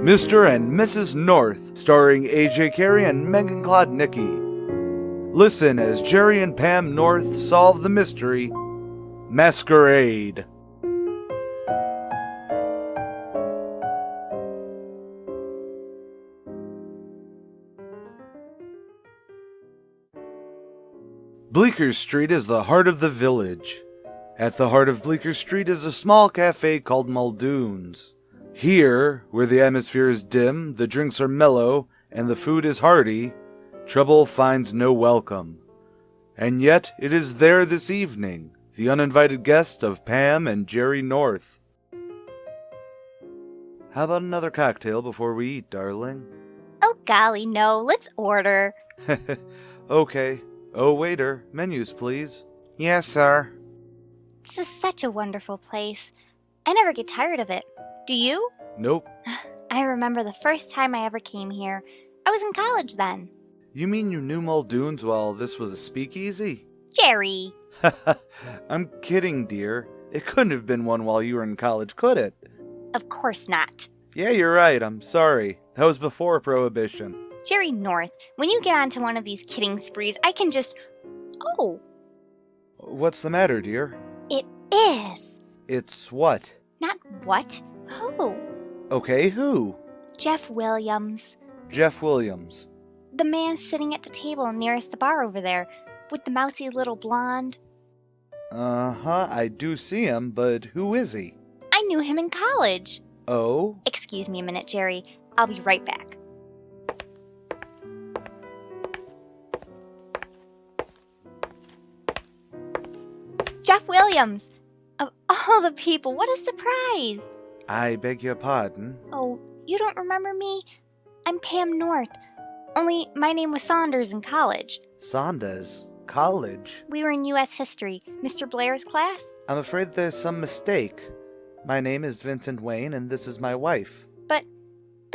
Mr. and Mrs. North, starring A.J. Carey and Megan Klodnicki. Listen as Jerry and Pam North solve the mystery, Masquerade. Bleecker Street is the heart of the village. At the heart of Bleecker Street is a small cafe called Muldoon's. Here, where the atmosphere is dim, the drinks are mellow, and the food is hearty, trouble finds no welcome. And yet it is there this evening, the uninvited guest of Pam and Jerry North. How about another cocktail before we eat, darling? Oh golly, no, let's order. Okay. Oh, waiter, menus, please. Yes, sir. This is such a wonderful place. I never get tired of it. Do you? Nope. I remember the first time I ever came here. I was in college then. You mean you knew Muldoon's while this was a speakeasy? Jerry! I'm kidding, dear. It couldn't have been one while you were in college, could it? Of course not. Yeah, you're right. I'm sorry. That was before Prohibition. Jerry North, when you get onto one of these kidding sprees, I can just... Oh! What's the matter, dear? It is! It's what? Not what, who? Okay, who? Jeff Williams. Jeff Williams. The man sitting at the table nearest the bar over there, with the mousy little blonde. Uh-huh, I do see him, but who is he? I knew him in college. Oh? Excuse me a minute, Jerry. I'll be right back. Jeff Williams! Of all the people, what a surprise! I beg your pardon? Oh, you don't remember me? I'm Pam North. Only my name was Saunders in college. Saunders? College? We were in U.S. history, Mr. Blair's class. I'm afraid there's some mistake. My name is Vincent Wayne, and this is my wife. But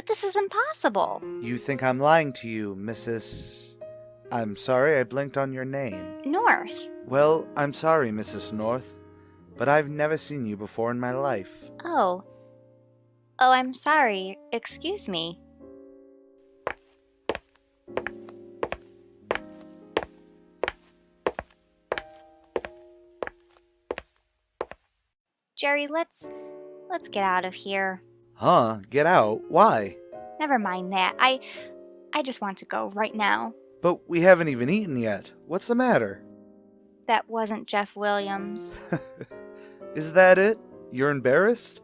this is impossible. You think I'm lying to you, Mrs... I'm sorry I blinked on your name. North. Well, I'm sorry, Mrs. North, but I've never seen you before in my life. Oh, I'm sorry. Excuse me. Jerry, let's get out of here. Huh? Get out? Why? Never mind that. I just want to go right now. But we haven't even eaten yet. What's the matter? That wasn't Jeff Williams. Is that it? You're embarrassed?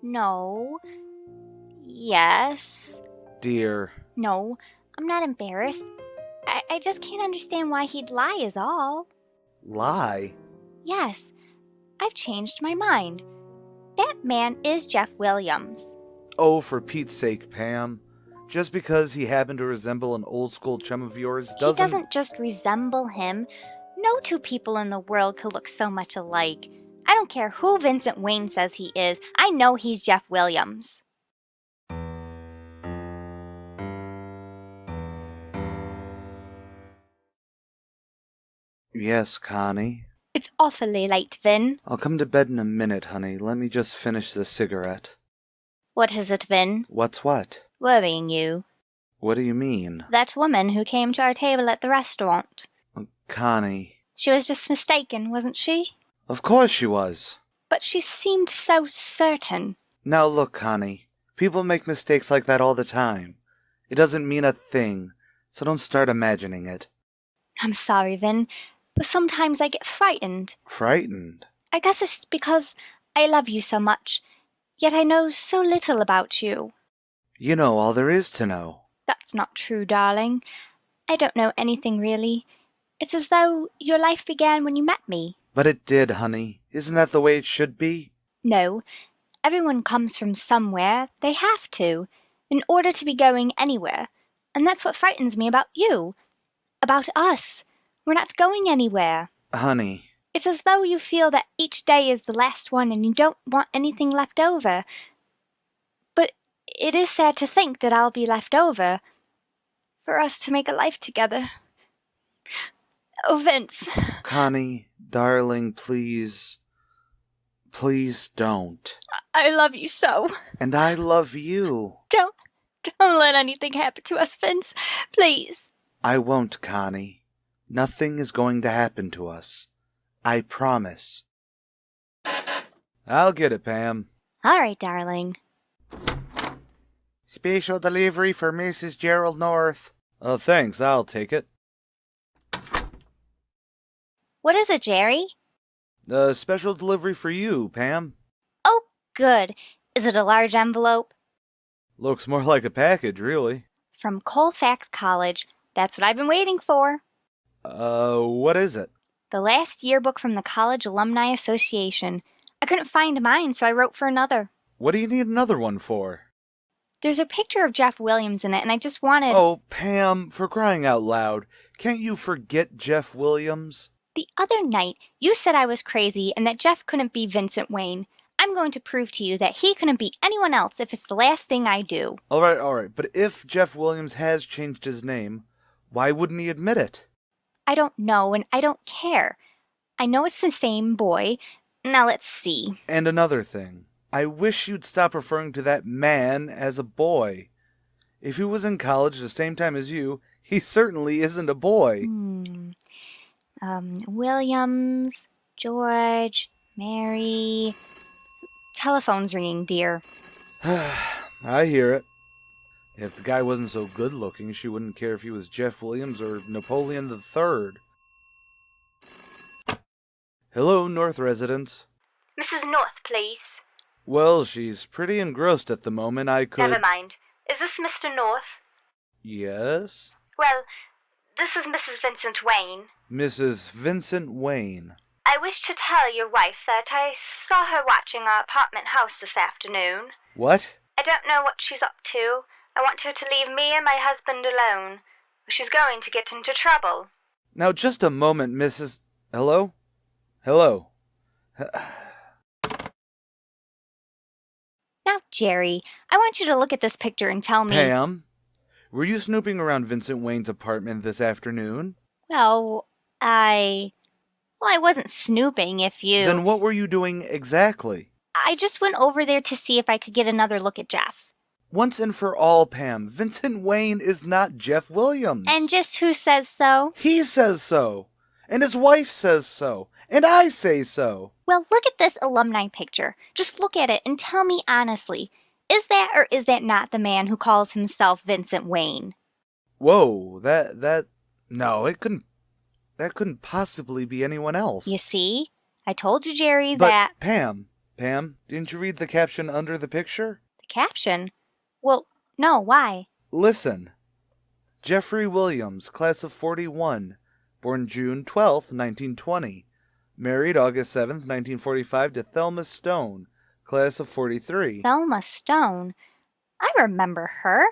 No. Yes. Dear. No, I'm not embarrassed. I just can't understand why he'd lie is all. Lie? Yes, I've changed my mind. That man is Jeff Williams. Oh, for Pete's sake, Pam. Just because he happened to resemble an old-school chum of yours doesn't... He doesn't just resemble him. No two people in the world could look so much alike. I don't care who Vincent Wayne says he is. I know he's Jeff Williams. Yes, Connie. It's awfully late, Vin. I'll come to bed in a minute, honey. Let me just finish this cigarette. What is it, Vin? What's what? Worrying you. What do you mean? That woman who came to our table at the restaurant. Connie. She was just mistaken, wasn't she? Of course she was. But she seemed so certain. Now look, Connie. People make mistakes like that all the time. It doesn't mean a thing, so don't start imagining it. I'm sorry, Vin, but sometimes I get frightened. Frightened? I guess it's because I love you so much, yet I know so little about you. You know all there is to know. That's not true, darling. I don't know anything really. It's as though your life began when you met me. But it did, honey. Isn't that the way it should be? No. Everyone comes from somewhere. They have to, in order to be going anywhere. And that's what frightens me about you. About us. We're not going anywhere. Honey. It's as though you feel that each day is the last one and you don't want anything left over. But it is sad to think that I'll be left over. For us to make a life together. Oh, Vince. Connie, darling, please. Please don't. I love you so. And I love you. Don't let anything happen to us, Vince. Please. I won't, Connie. Nothing is going to happen to us. I promise. I'll get it, Pam. All right, darling. Special delivery for Mrs. Gerald North. Oh, thanks. I'll take it. What is it, Jerry? A special delivery for you, Pam. Oh, good. Is it a large envelope? Looks more like a package, really. From Colfax College. That's what I've been waiting for. What is it? The last yearbook from the College Alumni Association. I couldn't find mine, so I wrote for another. What do you need another one for? There's a picture of Jeff Williams in it, and I just wanted... Oh, Pam, for crying out loud. Can't you forget Jeff Williams? The other night, you said I was crazy and that Jeff couldn't be Vincent Wayne. I'm going to prove to you that he couldn't be anyone else if it's the last thing I do. All right. But if Jeff Williams has changed his name, why wouldn't he admit it? I don't know, and I don't care. I know it's the same boy. Now let's see. And another thing. I wish you'd stop referring to that man as a boy. If he was in college the same time as you, he certainly isn't a boy. Williams, George, Mary... Telephone's ringing, dear. I hear it. If the guy wasn't so good-looking, she wouldn't care if he was Jeff Williams or Napoleon III. Hello, North residents. Mrs. North, please. Well, she's pretty engrossed at the moment. I could... Never mind. Is this Mr. North? Yes? Well, this is Mrs. Vincent Wayne. Mrs. Vincent Wayne. I wish to tell your wife that I saw her watching our apartment house this afternoon. What? I don't know what she's up to. I want her to leave me and my husband alone, or she's going to get into trouble. Now, just a moment, Mrs... Hello? Hello? Now, Jerry, I want you to look at this picture and tell me... Pam, were you snooping around Vincent Wayne's apartment this afternoon? Well, I wasn't snooping if you... Then what were you doing exactly? I just went over there to see if I could get another look at Jeff. Once and for all, Pam, Vincent Wayne is not Jeff Williams. And just who says so? He says so. And his wife says so. And I say so. Well, look at this alumni picture. Just look at it and tell me honestly. Is that or is that not the man who calls himself Vincent Wayne? Whoa, no, that couldn't possibly be anyone else. You see? I told you, Jerry, But that... Pam, didn't you read the caption under the picture? The caption? Well, no, why? Listen. Jeffrey Williams, class of 41, born June 12th, 1920. Married August 7th, 1945 to Thelma Stone, class of 43. Thelma Stone? I remember her.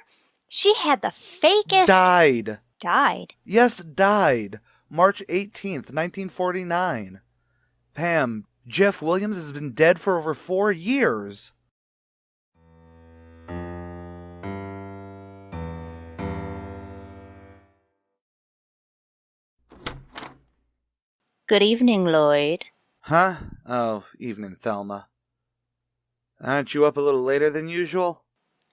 She had the fakest... Died. Died? Yes, died. March 18th, 1949. Pam, Jeff Williams has been dead for over 4 years. Good evening, Lloyd. Huh? Oh, evening, Thelma. Aren't you up a little later than usual?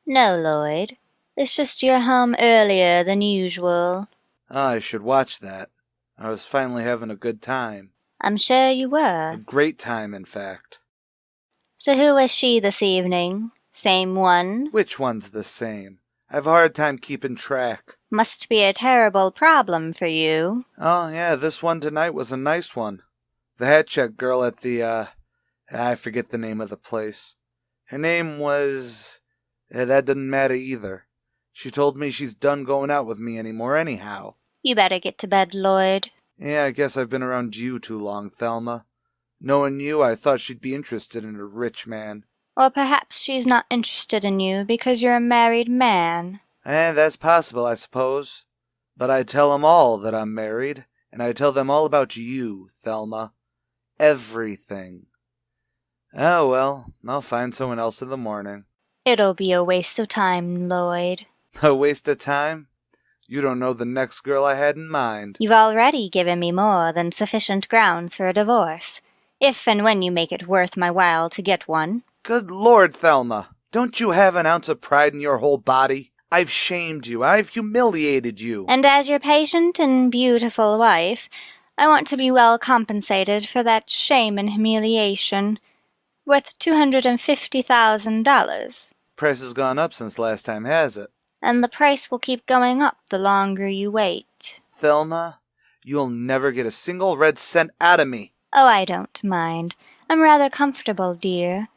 No, Lloyd. It's just you're home earlier than usual. I should watch that. I was finally having a good time. I'm sure you were. A great time, in fact. So who was she this evening? Same one? Which one's the same? I've a hard time keeping track. Must be a terrible problem for you. Oh, yeah, this one tonight was a nice one. The hat check girl at the, I forget the name of the place. Her name was... that doesn't matter either. She told me she's done going out with me anymore anyhow. You better get to bed, Lloyd. Yeah, I guess I've been around you too long, Thelma. Knowing you, I thought she'd be interested in a rich man. Or perhaps she's not interested in you because you're a married man. That's possible, I suppose. But I tell 'em all that I'm married, and I tell them all about you, Thelma. Everything. Oh, well, I'll find someone else in the morning. It'll be a waste of time, Lloyd. A waste of time? You don't know the next girl I had in mind. You've already given me more than sufficient grounds for a divorce. if and when you make it worth my while to get one. Good Lord, Thelma. Don't you have an ounce of pride in your whole body? I've shamed you. I've humiliated you. And as your patient and beautiful wife, I want to be well compensated for that shame and humiliation. Worth $250,000. Price has gone up since last time, has it? And the price will keep going up the longer you wait. Thelma, you'll never get a single red cent out of me. Oh, I don't mind. I'm rather comfortable, dear.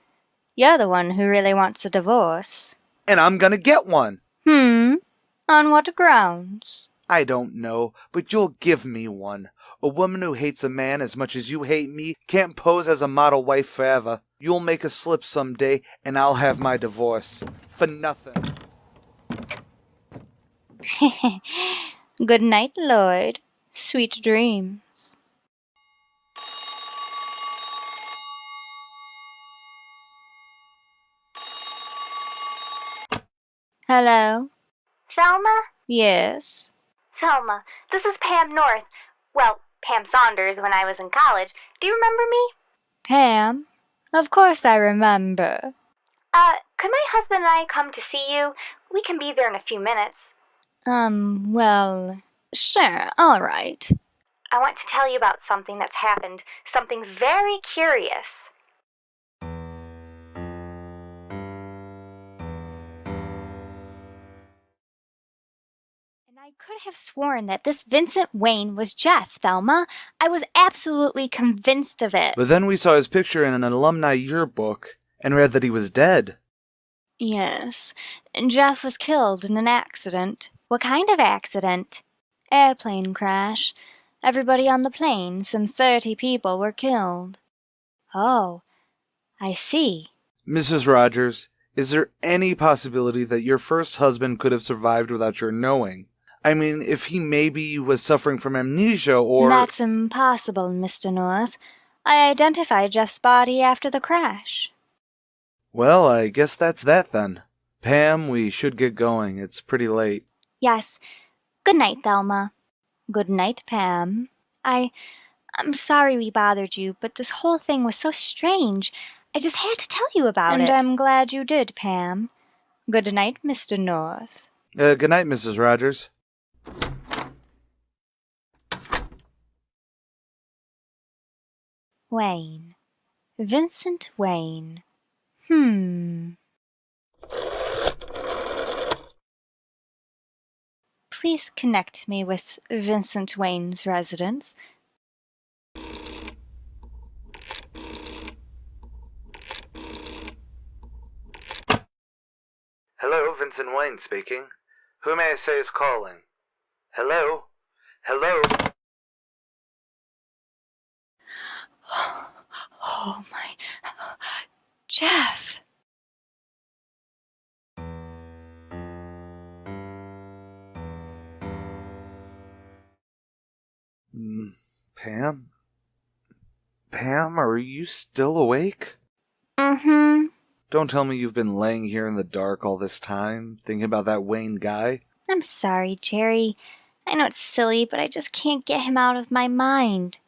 You're the one who really wants a divorce. And I'm gonna get one. On what grounds? I don't know, but you'll give me one. A woman who hates a man as much as you hate me can't pose as a model wife forever. You'll make a slip someday, and I'll have my divorce. For nothing. Good night, Lord. Sweet dreams. Hello? Selma? Yes. Selma, this is Pam North. Well, Pam Saunders when I was in college. Do you remember me? Pam? Of course I remember. Could my husband and I come to see you? We can be there in a few minutes. Well, sure, all right. I want to tell you about something that's happened. Something very curious. And I could have sworn that this Vincent Wayne was Jeff, Thelma. I was absolutely convinced of it. But then we saw his picture in an alumni yearbook and read that he was dead. Yes, and Jeff was killed in an accident. What kind of accident? Airplane crash. Everybody on the plane, some 30 people, were killed. Oh, I see. Mrs. Rogers, is there any possibility that your first husband could have survived without your knowing? I mean, if he maybe was suffering from amnesia or... That's impossible, Mr. North. I identified Jeff's body after the crash. Well, I guess that's that then. Pam, we should get going. It's pretty late. Yes. Good night, Thelma. Good night, Pam. I'm sorry we bothered you, but this whole thing was so strange. I just had to tell you about it. And I'm glad you did, Pam. Good night, Mr. North. Good night, Mrs. Rogers. Wayne. Vincent Wayne. Please connect me with Vincent Wayne's residence. Hello, Vincent Wayne speaking. Who may I say is calling? Hello? Hello? Oh my... Jeff! Pam? Pam, are you still awake? Mm-hmm. Don't tell me you've been laying here in the dark all this time, thinking about that Wayne guy. I'm sorry, Jerry. I know it's silly, but I just can't get him out of my mind.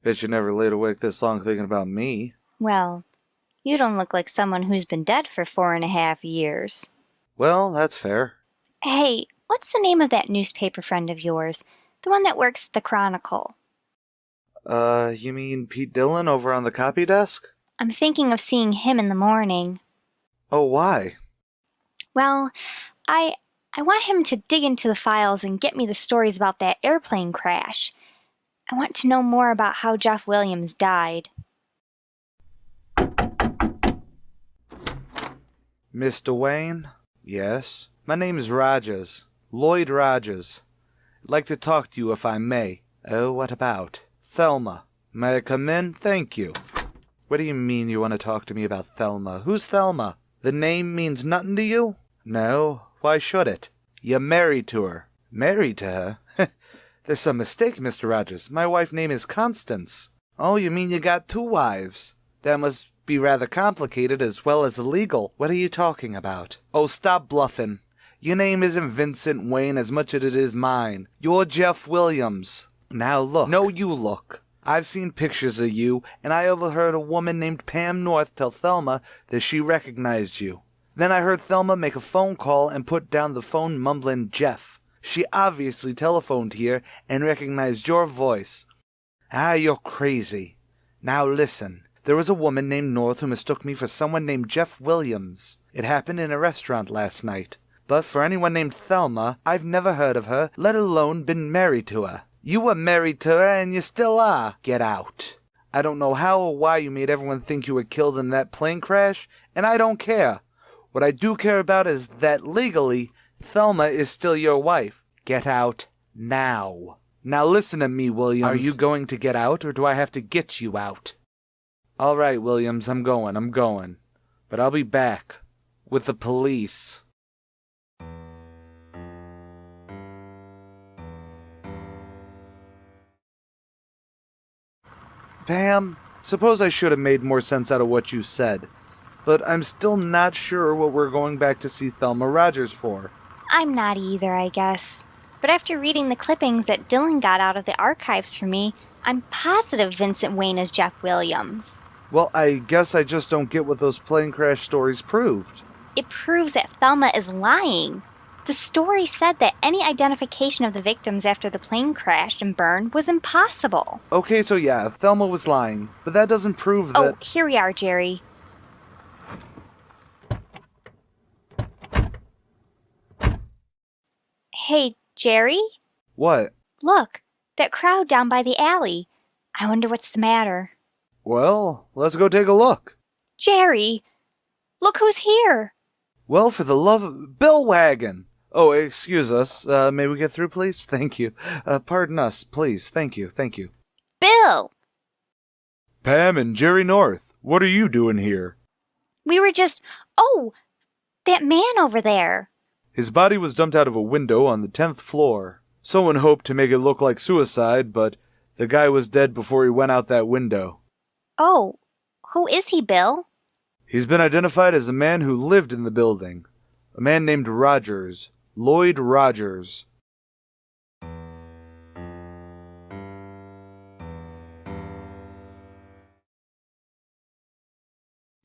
Bet you never laid awake this long thinking about me. Well, you don't look like someone who's been dead for 4.5 years. Well, that's fair. Hey, what's the name of that newspaper friend of yours? The one that works at the Chronicle. You mean Pete Dillon over on the copy desk? I'm thinking of seeing him in the morning. Oh, why? Well, I want him to dig into the files and get me the stories about that airplane crash. I want to know more about how Jeff Williams died. Mr. Wayne? Yes? My name is Rogers. Lloyd Rogers. I'd like to talk to you if I may. Oh, what about? Thelma. May I come in? Thank you. What do you mean you want to talk to me about Thelma? Who's Thelma? The name means nothing to you? No. Why should it? You're married to her. Married to her? There's some mistake, Mr. Rogers. My wife's name is Constance. Oh, you mean you got 2 wives? That must be rather complicated as well as illegal. What are you talking about? Oh, stop bluffing. Your name isn't Vincent Wayne as much as it is mine. You're Jeff Williams. Now look. No, you look. I've seen pictures of you, and I overheard a woman named Pam North tell Thelma that she recognized you. Then I heard Thelma make a phone call and put down the phone mumbling Jeff. She obviously telephoned here and recognized your voice. Ah, you're crazy. Now listen. There was a woman named North who mistook me for someone named Jeff Williams. It happened in a restaurant last night. But for anyone named Thelma, I've never heard of her, let alone been married to her. You were married to her, and you still are. Get out. I don't know how or why you made everyone think you were killed in that plane crash, and I don't care. What I do care about is that legally, Thelma is still your wife. Get out now. Now listen to me, Williams. Are you going to get out, or do I have to get you out? All right, Williams, I'm going. But I'll be back. With the police. Pam, suppose I should have made more sense out of what you said. But I'm still not sure what we're going back to see Thelma Rogers for. I'm not either, I guess. But after reading the clippings that Dylan got out of the archives for me, I'm positive Vincent Wayne is Jeff Williams. Well, I guess I just don't get what those plane crash stories proved. It proves that Thelma is lying. The story said that any identification of the victims after the plane crashed and burned was impossible. Okay, so yeah, Thelma was lying, but that doesn't prove that... Oh, here we are, Jerry. Hey, Jerry? What? Look, that crowd down by the alley. I wonder what's the matter. Well, let's go take a look. Jerry! Look who's here! Well, for the love of... Bill Wagon! Oh, excuse us. May we get through, please? Thank you. Pardon us, please. Thank you. Bill! Pam and Jerry North, what are you doing here? We were just... Oh! That man over there! His body was dumped out of a window on the 10th floor. Someone hoped to make it look like suicide, but the guy was dead before he went out that window. Oh, who is he, Bill? He's been identified as a man who lived in the building. A man named Rogers. Lloyd Rogers.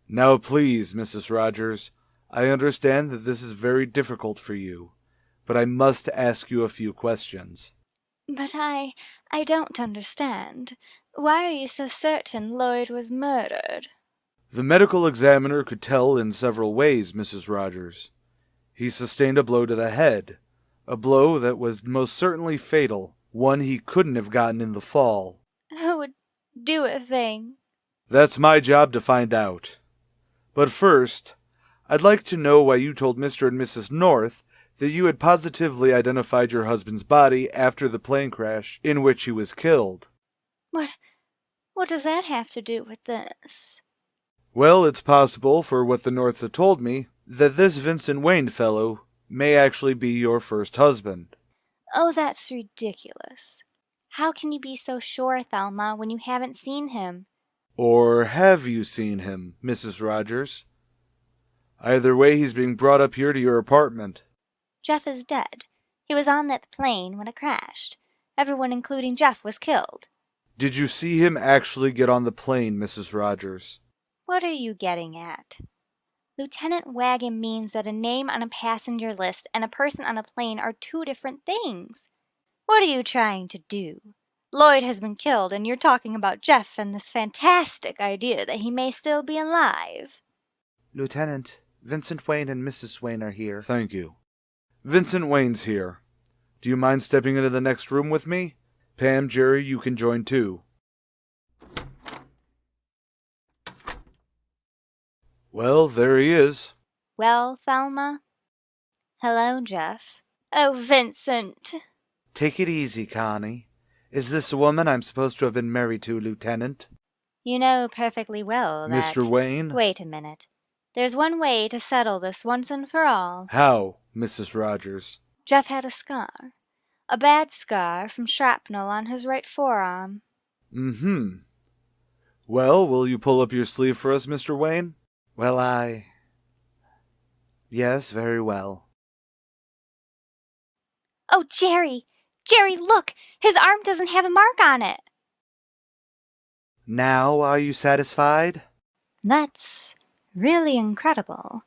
Now please, Mrs. Rogers, I understand that this is very difficult for you, but I must ask you a few questions. But I don't understand. Why are you so certain Lloyd was murdered? The medical examiner could tell in several ways, Mrs. Rogers. He sustained a blow to the head, a blow that was most certainly fatal, one he couldn't have gotten in the fall. Who would do a thing? That's my job to find out. But first, I'd like to know why you told Mr. and Mrs. North that you had positively identified your husband's body after the plane crash in which he was killed. What does that have to do with this? Well, it's possible, for what the Norths had told me, that this Vincent Wayne fellow may actually be your first husband. Oh, that's ridiculous. How can you be so sure, Thelma, when you haven't seen him? Or have you seen him, Mrs. Rogers? Either way, he's being brought up here to your apartment. Jeff is dead. He was on that plane when it crashed. Everyone, including Jeff, was killed. Did you see him actually get on the plane, Mrs. Rogers? What are you getting at? Lieutenant Wagon means that a name on a passenger list and a person on a plane are two different things. What are you trying to do? Lloyd has been killed, and you're talking about Jeff and this fantastic idea that he may still be alive. Lieutenant, Vincent Wayne and Mrs. Wayne are here. Thank you. Vincent Wayne's here. Do you mind stepping into the next room with me? Pam, Jerry, you can join too. Well, there he is. Well, Thelma? Hello, Jeff. Oh, Vincent. Take it easy, Connie. Is this a woman I'm supposed to have been married to, Lieutenant? You know perfectly well that... Mr. Wayne? Wait a minute. There's one way to settle this once and for all. How, Mrs. Rogers? Jeff had a scar. A bad scar from shrapnel on his right forearm. Mm-hmm. Well, will you pull up your sleeve for us, Mr. Wayne? Well, Yes, very well. Oh, Jerry! Jerry, look! His arm doesn't have a mark on it! Now are you satisfied? That's really incredible.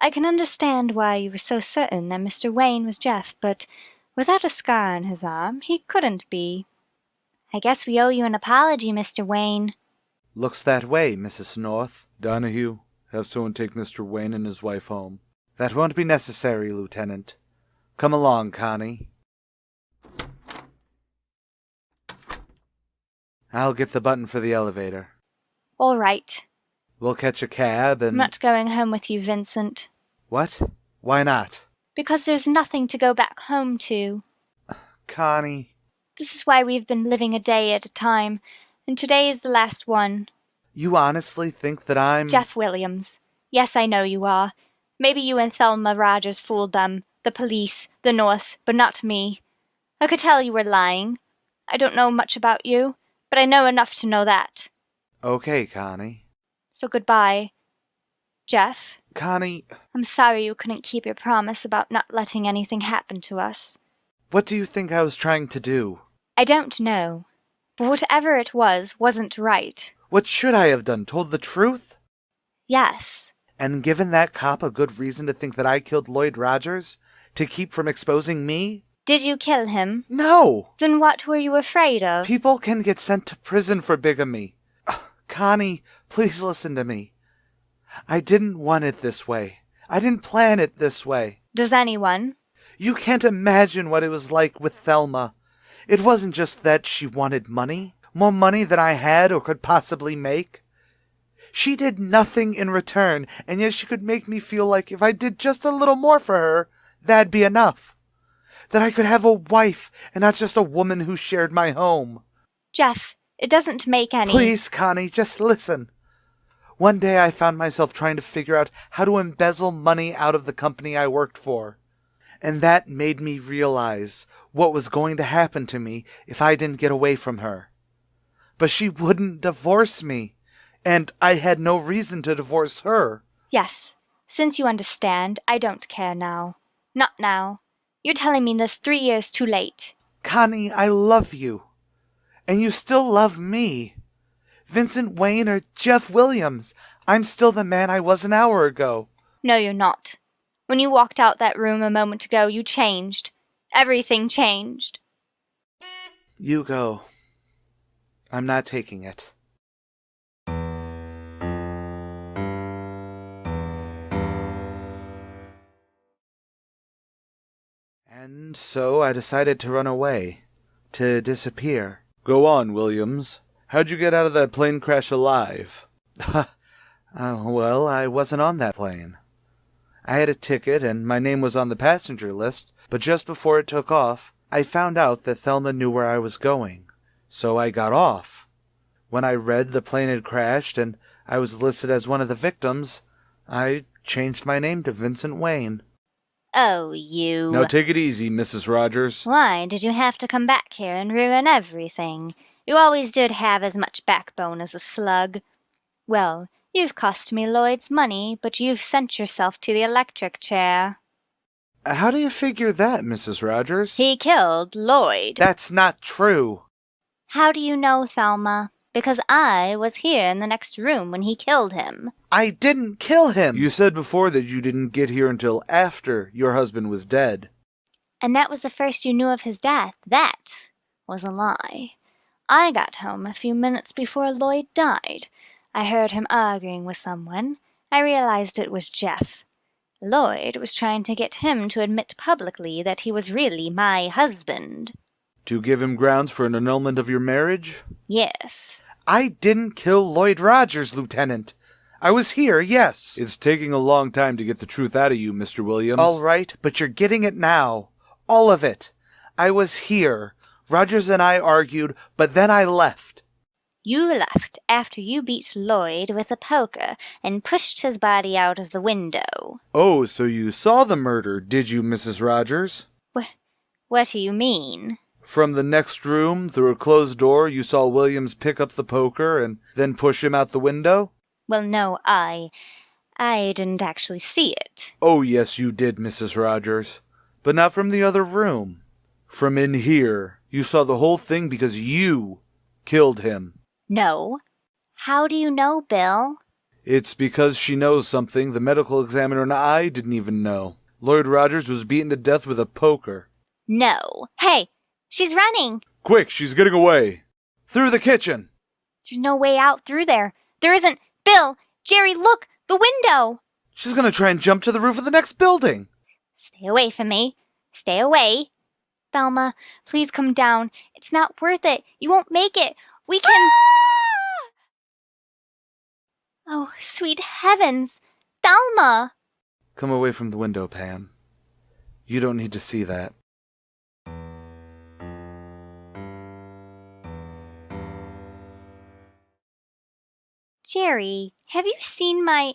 I can understand why you were so certain that Mr. Wayne was Jeff, but without a scar on his arm, he couldn't be. I guess we owe you an apology, Mr. Wayne. Looks that way, Mrs. North. Donahue, have someone take Mr. Wayne and his wife home. That won't be necessary, Lieutenant. Come along, Connie. I'll get the button for the elevator. All right. We'll catch a cab and... I'm not going home with you, Vincent. What? Why not? Because there's nothing to go back home to. Connie... This is why we've been living a day at a time, and today is the last one. You honestly think that I'm... Jeff Williams. Yes, I know you are. Maybe you and Thelma Rogers fooled them, the police, the North, but not me. I could tell you were lying. I don't know much about you, but I know enough to know that. Okay, Connie. So goodbye. Jeff? Connie... I'm sorry you couldn't keep your promise about not letting anything happen to us. What do you think I was trying to do? I don't know. But whatever it was, wasn't right. What should I have done? Told the truth? Yes. And given that cop a good reason to think that I killed Lloyd Rogers? To keep from exposing me? Did you kill him? No! Then what were you afraid of? People can get sent to prison for bigamy. Connie, please listen to me. I didn't want it this way. I didn't plan it this way. Does anyone? You can't imagine what it was like with Thelma. It wasn't just that she wanted money. More money than I had or could possibly make. She did nothing in return, and yet she could make me feel like if I did just a little more for her, that'd be enough. That I could have a wife and not just a woman who shared my home. Jeff, it doesn't make any... Please, Connie, just listen. One day I found myself trying to figure out how to embezzle money out of the company I worked for. And that made me realize what was going to happen to me if I didn't get away from her. But she wouldn't divorce me, and I had no reason to divorce her. Yes, since you understand, I don't care now. Not now. You're telling me this 3 years too late. Connie, I love you. And you still love me. Vincent Wayne or Jeff Williams, I'm still the man I was an hour ago. No, you're not. When you walked out that room a moment ago, you changed. Everything changed. You go. I'm not taking it. And so I decided to run away. To disappear. Go on, Williams. How'd you get out of that plane crash alive? Well, I wasn't on that plane. I had a ticket and my name was on the passenger list, but just before it took off, I found out that Thelma knew where I was going. So I got off. When I read the plane had crashed and I was listed as one of the victims, I changed my name to Vincent Wayne. Oh, you... Now take it easy, Mrs. Rogers. Why did you have to come back here and ruin everything? You always did have as much backbone as a slug. Well, you've cost me Lloyd's money, but you've sent yourself to the electric chair. How do you figure that, Mrs. Rogers? He killed Lloyd. That's not true. How do you know, Thelma? Because I was here in the next room when he killed him. I didn't kill him! You said before that you didn't get here until after your husband was dead. And that was the first you knew of his death. That was a lie. I got home a few minutes before Lloyd died. I heard him arguing with someone. I realized it was Jeff. Lloyd was trying to get him to admit publicly that he was really my husband. To give him grounds for an annulment of your marriage? Yes. I didn't kill Lloyd Rogers, Lieutenant. I was here, yes. It's taking a long time to get the truth out of you, Mr. Williams. All right, but you're getting it now. All of it. I was here. Rogers and I argued, but then I left. You left after you beat Lloyd with a poker and pushed his body out of the window. Oh, so you saw the murder, did you, Mrs. Rogers? What do you mean? From the next room, through a closed door, you saw Williams pick up the poker and then push him out the window? Well, no, I didn't actually see it. Oh, yes, you did, Mrs. Rogers. But not from the other room. From in here. You saw the whole thing because you killed him. No, How do you know, Bill? It's because she knows something the medical examiner and I didn't even know. Lloyd Rogers was beaten to death with a poker. No. Hey, she's running. Quick, she's getting away. Through the kitchen. There's no way out through there. There isn't. Bill, Jerry, look, the window. She's gonna try and jump to the roof of the next building. Stay away from me. Stay away. Thelma, please come down. It's not worth it. You won't make it. We can... Oh, sweet heavens. Thelma! Come away from the window, Pam. You don't need to see that. Jerry, have you seen my...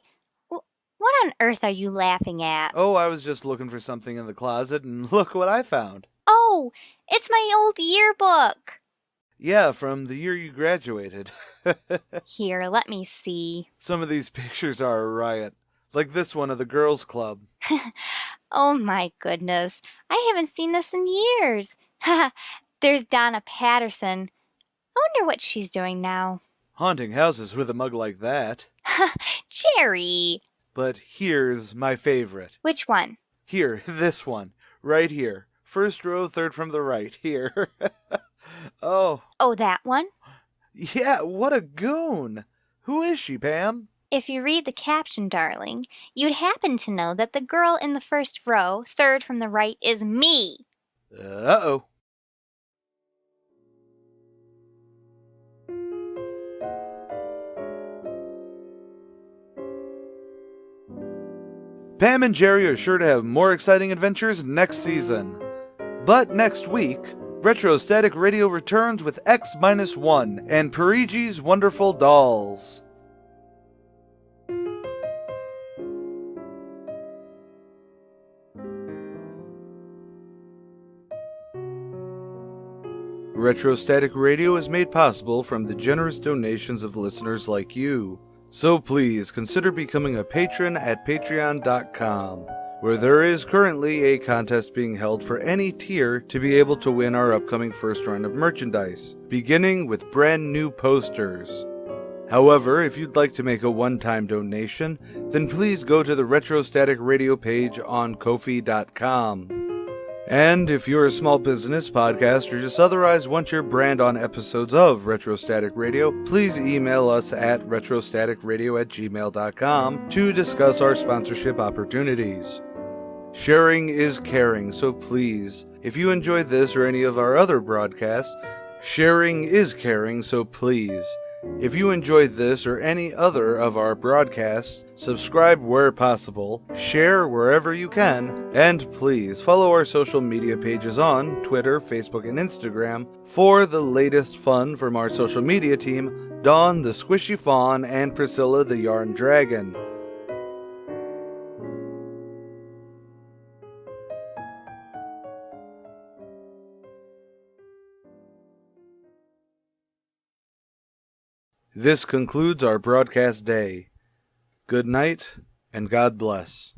What on earth are you laughing at? Oh, I was just looking for something in the closet, and look what I found. Oh, it's my old yearbook. Yeah, from the year you graduated. Here, let me see. Some of these pictures are a riot. Like this one of the girls' club. Oh my goodness, I haven't seen this in years. There's Donna Patterson. I wonder what she's doing now. Haunting houses with a mug like that. Jerry! But here's my favorite. Which one? Here, this one. Right here. First row, third from the right. Here. Oh. Oh, that one? Yeah, what a goon. Who is she, Pam? If you read the caption, darling, you'd happen to know that the girl in the first row, third from the right, is me. Uh-oh. Pam and Jerry are sure to have more exciting adventures next season. But next week, Retro Static Radio returns with X-1 and Parigi's Wonderful Dolls. Retro Static Radio is made possible from the generous donations of listeners like you. So please consider becoming a patron at patreon.com, where there is currently a contest being held for any tier to be able to win our upcoming first round of merchandise, beginning with brand new posters. However, if you'd like to make a one-time donation, then please go to the Retro Static Radio page on Ko-fi.com. And if you're a small business, podcast, or just otherwise want your brand on episodes of Retro Static Radio, please email us at retrostaticradio@gmail.com to discuss our sponsorship opportunities. Sharing is caring, so please, if you enjoyed this or any of our other broadcasts, sharing is caring, so please, if you enjoyed this or any other of our broadcasts, subscribe where possible, share wherever you can, and please follow our social media pages on Twitter, Facebook, and Instagram for the latest fun from our social media team, Dawn the Squishy Fawn and Priscilla the Yarn Dragon. This concludes our broadcast day. Good night, and God bless.